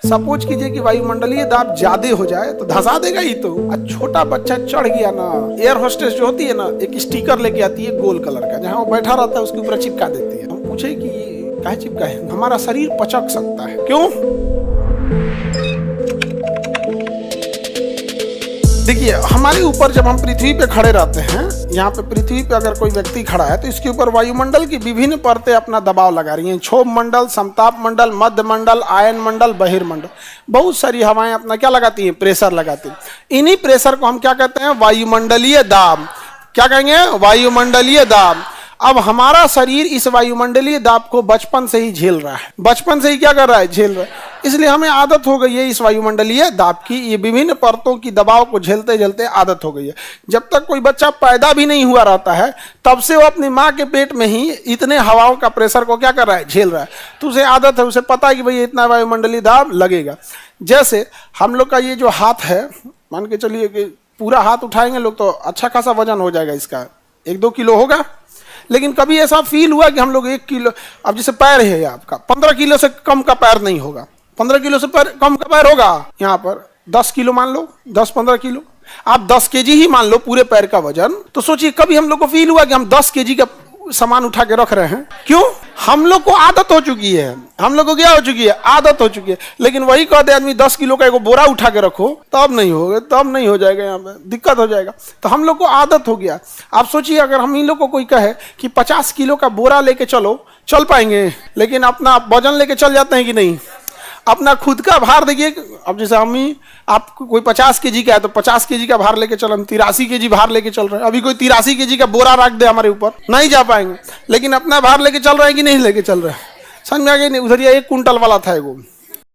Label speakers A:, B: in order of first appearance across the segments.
A: Suppose कीजिए कि वायुमंडलीय दाब ज्यादा हो जाए तो धंसा देगा ही तो। छोटा बच्चा चढ़ गया ना, एयर होस्टेस जो होती है ना, एक स्टिकर लेके आती है गोल कलर का, जहाँ वो बैठा रहता है उसके ऊपर चिपका देती है। हम पूछे कि ये काहे चिपका है? हमारा शरीर पचक सकता है। क्यों? देखिए, हमारे ऊपर जब हम पृथ्वी पे खड़े रहते हैं, यहाँ पे पृथ्वी पे अगर कोई व्यक्ति खड़ा है तो इसके ऊपर वायुमंडल की विभिन्न परतें अपना दबाव लगा रही हैं। क्षोभ मंडल, समताप मंडल, मध्य मंडल, आयन मंडल, बहिर्मंडल, बहुत सारी हवाएं अपना क्या लगाती हैं? प्रेशर लगाती हैं। इन्हीं प्रेशर को हम क्या कहते हैं? वायुमंडलीय दाब। क्या कहेंगे? वायुमंडलीय दाब। अब हमारा शरीर इस वायुमंडलीय दाब को बचपन से ही झेल रहा है। बचपन से ही क्या कर रहा है? झेल रहा है। इसलिए हमें आदत हो गई है इस वायुमंडलीय दाब की। ये विभिन्न परतों की दबाव को झेलते झेलते आदत हो गई है। जब तक कोई बच्चा पैदा भी नहीं हुआ रहता है तब से वो अपनी माँ के पेट में ही इतने हवाओं का प्रेशर को क्या कर रहा है? झेल रहा है। तो उसे आदत है, उसे पता है कि भाई इतना वायुमंडलीय दाब लगेगा। जैसे हम लोग का ये जो हाथ है, मान के चलिए कि पूरा हाथ उठाएंगे लोग तो अच्छा खासा वजन हो जाएगा इसका, 1-2 किलो होगा। लेकिन कभी ऐसा फील हुआ कि हम लोग 1 किलो, अब जैसे पैर है आपका, 15 किलो से कम का पैर नहीं होगा। 15 किलो से कम का पैर होगा। यहाँ पर 10 किलो मान लो, 10-15 किलो, आप 10 केजी ही मान लो पूरे पैर का वजन। तो सोचिए कभी हम लोग को फील हुआ कि हम 10 केजी का सामान उठा के रख रहे हैं? क्यों? हम लोग को आदत हो चुकी है। हम लोग को क्या हो चुकी है? आदत हो चुकी है। लेकिन वही कहते आदमी 10 किलो का एक बोरा उठा के रखो, तब नहीं होगा, तब नहीं हो जाएगा, यहाँ पे दिक्कत हो जाएगा। तो हम लोग को आदत हो गया। आप सोचिए अगर हम इन लोग को कोई कहे कि 50 किलो का बोरा लेके चलो, चल पाएंगे? लेकिन अपना वजन लेके चल जाते हैं कि नहीं? अपना खुद का भार देखिए। अब जैसे आप कोई 50 केजी का है तो 50 केजी का भार लेके चल, हम 83 केजी भार लेके चल रहे हैं। अभी कोई 83 केजी का बोरा रख दे हमारे ऊपर, नहीं जा पाएंगे। लेकिन अपना भार लेके चल रहे हैं कि नहीं लेके चल रहे हैं? समझ में आ गई? नहीं, उधर ये 1 कुंटल वाला था एगो,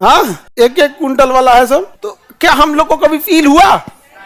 A: हाँ 1-1 कुंटल वाला है सब। तो क्या हम लोग को कभी फील हुआ?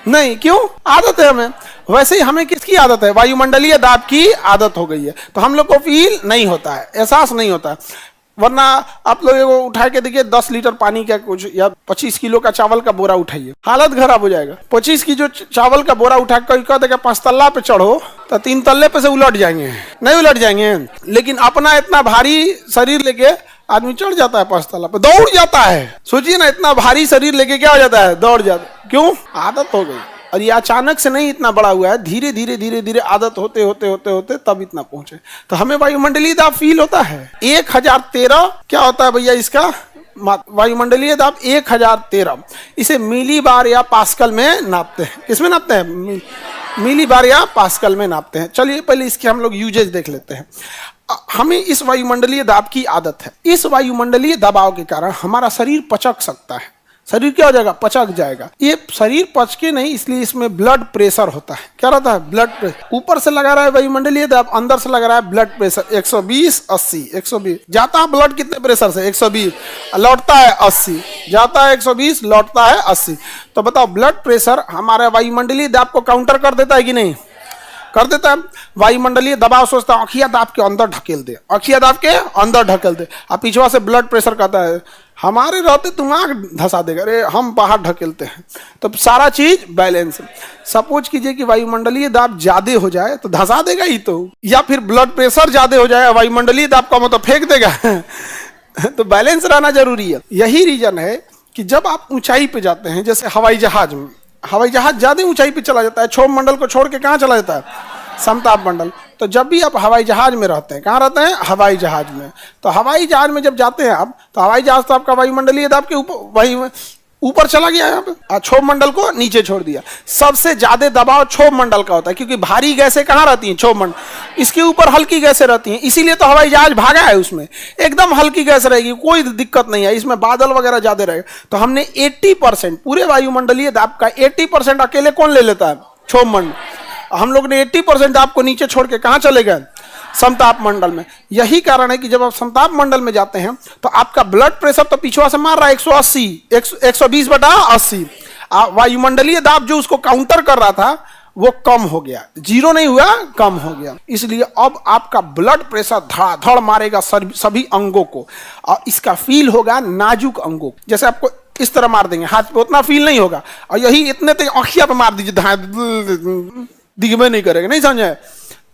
A: नहीं। क्यों? आदत है हमें। वैसे ही हमें किसकी आदत है? वायुमंडलीय दाब की आदत हो गई है। तो हम लोग को फील नहीं होता है, एहसास नहीं होता है। वरना आप लोग वो उठा के देखिए 10 लीटर पानी का कुछ या 25 किलो का चावल का बोरा उठाइए, हालत खराब हो जाएगा। 25 की जो चावल का बोरा उठा कर कह देगा 5 तल्ला पे चढ़ो तो 3 तल्ले पे से उलट जाएंगे, नहीं उलट जाएंगे। लेकिन अपना इतना भारी शरीर लेके आदमी चढ़ जाता है 5 तल्ला पे, दौड़ जाता है। सोचिए ना, इतना भारी शरीर लेके क्या हो जाता है? दौड़ जाता है। क्यों? आदत हो गई। और ये अचानक से नहीं इतना बड़ा हुआ है, धीरे धीरे धीरे धीरे आदत होते होते होते होते तब इतना पहुंचे। तो हमें वायुमंडलीय दाब फील होता है। 1013 क्या होता है भैया इसका? वायुमंडलीय दाब 1013। इसे मिली बार या पास्कल में नापते हैं। किसमें नापते हैं? मिली बार या पास्कल में नापते हैं। चलिए पहले इसके हम लोग यूजेज देख लेते हैं। हमें इस वायुमंडलीय दाब की आदत है। इस वायुमंडलीय दबाव के कारण हमारा शरीर पचक सकता है। शरीर क्या हो जाएगा? पचक जाएगा। ये शरीर पचके नहीं, इसलिए इसमें ब्लड प्रेशर होता है। क्या रहता है? Blood pressure. ऊपर से लगा रहा है वायुमंडलीय दाब, अंदर से लगा रहा है ब्लड प्रेशर 120-80। 120 जाता है ब्लड कितने प्रेशर से? 120, लौटता है 80। जाता है 120, लौटता है 80। तो बताओ ब्लड प्रेशर हमारे वायुमंडलीय दाब को काउंटर कर देता है कि नहीं? कर देता है। वायुमंडलीय दबाव सोचता है अखिया दाब के अंदर ढकेल दे, अखिया दाब के अंदर ढकेल दे। अब पीछवा से ब्लड प्रेशर कहता है हमारे रहते दिमाग धंसा देगा, अरे हम बाहर ढकेलते हैं। तो सारा चीज बैलेंस है। सपोज कीजिए कि वायुमंडलीय दाब ज्यादा हो जाए तो धंसा देगा ही तो, या फिर ब्लड प्रेशर ज्यादा हो जाए वायुमंडलीय दाब का मतलब फेंक देगा। तो बैलेंस रहना जरूरी है। यही रीजन है कि जब आप ऊंचाई पे जाते हैं, जैसे हवाई जहाज में, हवाई जहाज ज्यादा ऊंचाई पे चला जाता है, क्षोभ मंडल को छोड़ के कहाँ चला जाता है? समताप मंडल। तो जब भी आप हवाई जहाज में रहते हैं, कहाँ रहते हैं? हवाई जहाज में। तो हवाई जहाज में जब जाते हैं आप, तो हवाई जहाज तो आपका वायुमंडलीय दाब के ऊपर, वही ऊपर चला गया यहाँ पे, क्षोभ मंडल को नीचे छोड़ दिया। सबसे ज्यादा दबाव क्षोभ मंडल का होता है, क्योंकि भारी गैसें कहाँ रहती हैं? क्षोभ मंडल। इसके ऊपर हल्की गैसें रहती हैं, इसीलिए तो हवाई जहाज भागा है। उसमें एकदम हल्की गैस रहेगी, कोई दिक्कत नहीं है। इसमें बादल वगैरह ज्यादा रहेगा। तो हमने 80% पूरे वायुमंडलीय दाब का 80% अकेले कौन ले लेता है? क्षोभ मंडल। हम लोग ने 80% दाब को नीचे छोड़ के कहाँ चले गए? समताप मंडल में। यही कारण है कि जब आप समताप मंडल में जाते हैं तो आपका ब्लड प्रेशर तो पिछवा से मार रहा है 180, 120/80। वायुमंडलीय दाब जो उसको काउंटर कर रहा था वो कम हो गया, जीरो नहीं हुआ, कम हो गया। इसलिए अब आपका ब्लड प्रेशर धड़ाधड़ मारेगा सभी अंगों को, और इसका फील होगा नाजुक अंगों। जैसे आपको इस तरह मार देंगे हाथ पे, उतना फील नहीं होगा। और यही इतने तो आँखिया पे मार दीजिए, दिखबे नहीं करेगा, नहीं समझे?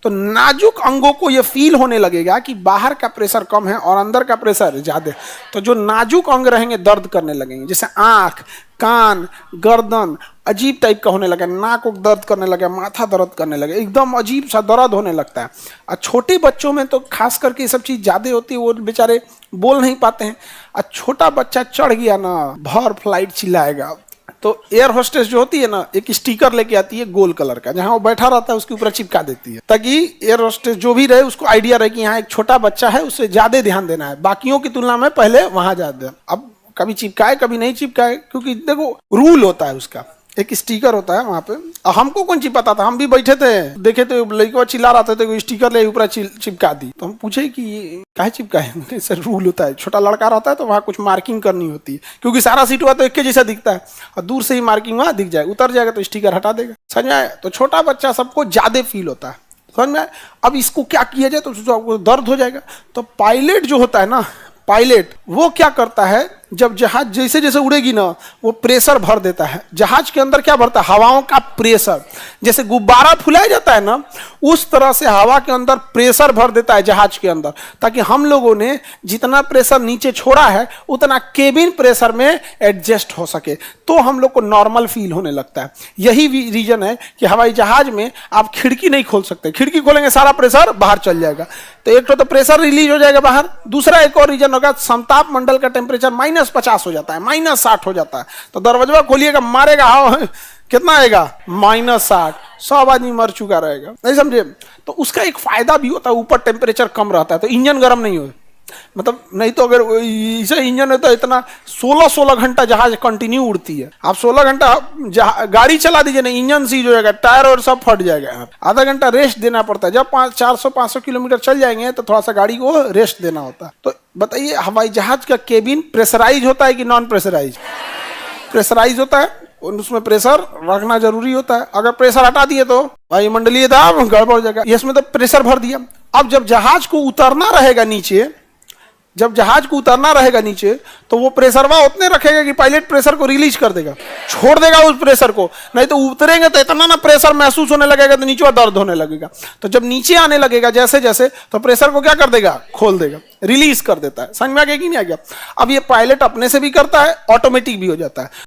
A: तो नाजुक अंगों को ये फील होने लगेगा कि बाहर का प्रेशर कम है और अंदर का प्रेशर ज्यादा। तो जो नाजुक अंग रहेंगे दर्द करने लगेंगे, जैसे आंख, कान, गर्दन अजीब टाइप का होने लगे, नाक दर्द करने लगे, माथा दर्द करने लगे, एकदम अजीब सा दर्द होने लगता है। और छोटे बच्चों में तो खास करके ये सब चीज ज्यादा होती है, वो बेचारे बोल नहीं पाते हैं। और छोटा बच्चा चढ़ गया ना, भर फ्लाइट चिल्लाएगा। तो एयर होस्टेस जो होती है ना, एक स्टिकर लेके आती है गोल कलर का, जहां वो बैठा रहता है उसके ऊपर चिपका देती है, ताकि एयर होस्टेस जो भी रहे उसको आइडिया रहे कि यहाँ एक छोटा बच्चा है, उससे ज्यादा ध्यान देना है, बाकियों की तुलना में पहले वहां ज्यादा। अब कभी चिपकाए कभी नहीं चिपकाए, क्योंकि देखो रूल होता है उसका, एक स्टिकर होता है वहां पे। हमको कौन चिपकाता था, हम भी बैठे थे, देखे तो लड़का चिल्ला रहा था, तो स्टिकर ले ऊपर चिपका दी। तो हम पूछे कि ये काहे चिपकाए? सर रूल होता है, छोटा लड़का रहता है तो वहां कुछ मार्किंग करनी होती है, क्योंकि सारा सीट हुआ तो एक के जैसा दिखता है, और दूर से ही मार्किंग वहां दिख जाए, उतर जाएगा तो स्टिकर हटा देगा। समझ में आया? तो छोटा बच्चा सबको ज्यादा फील होता है, समझ में आया? अब इसको क्या किया जाए, तो दर्द हो जाएगा। तो पायलट जो होता है ना, पायलट वो क्या करता है, जब जहाज जैसे जैसे उड़ेगी ना, वो प्रेशर भर देता है जहाज के अंदर। क्या भरता है? हवाओं का प्रेशर। जैसे गुब्बारा फुलाया जाता है ना, उस तरह से हवा के अंदर प्रेशर भर देता है जहाज के अंदर, ताकि हम लोगों ने जितना प्रेशर नीचे छोड़ा है उतना केबिन प्रेशर में एडजस्ट हो सके, तो हम लोग को नॉर्मल फील होने लगता है। यही रीजन है कि हवाई जहाज में आप खिड़की नहीं खोल सकते, खिड़की खोलेंगे सारा प्रेशर बाहर चल जाएगा, तो एक तो प्रेशर रिलीज हो जाएगा बाहर। दूसरा एक और रीजन होगा, समताप मंडल का टेम्परेचर -50 हो जाता है, -60 हो जाता है, तो दरवाजा खोलिएगा मारेगा, हाँ कितना आएगा? -60। 100 आदमी मर चुका रहेगा, नहीं समझे? तो उसका एक फायदा भी होता है, ऊपर टेम्परेचर कम रहता है तो इंजन गर्म नहीं हो, मतलब नहीं तो अगर इसे इंजन है तो इतना 16 घंटा जहाज कंटिन्यू उड़ती है। आप 16 घंटा गाड़ी चला दीजिए ना, इंजन सीज हो जाएगा, टायर और सब फट जाएगा। आधा घंटा रेस्ट देना पड़ता है, जब 400-500 किलोमीटर चल जाएंगे तो थोड़ा सा गाड़ी को रेस्ट देना होता है। तो बताइए, हवाई जहाज का केबिन प्रेशराइज होता है कि नॉन प्रेशराइज? प्रेशराइज होता है, उसमें प्रेशर रखना जरूरी होता है। अगर प्रेशर हटा दिए तो वायुमंडलीय दाब गड़बड़ हो जाएगा। इसमें तो प्रेशर भर दिया। अब जब जहाज को उतरना रहेगा नीचे, जब जहाज को उतरना रहेगा नीचे, तो वो प्रेशर वहां उतने रखेगा कि पायलट प्रेशर को रिलीज कर देगा, छोड़ देगा उस प्रेशर को। नहीं तो उतरेंगे तो इतना ना प्रेशर महसूस होने लगेगा, तो नीचे दर्द होने लगेगा। तो जब नीचे आने लगेगा जैसे जैसे, तो प्रेशर को क्या कर देगा? खोल देगा, रिलीज कर देता है। समझ में आ गया कि नहीं आ गया? अब ये पायलट अपने से भी करता है, ऑटोमेटिक भी हो जाता है।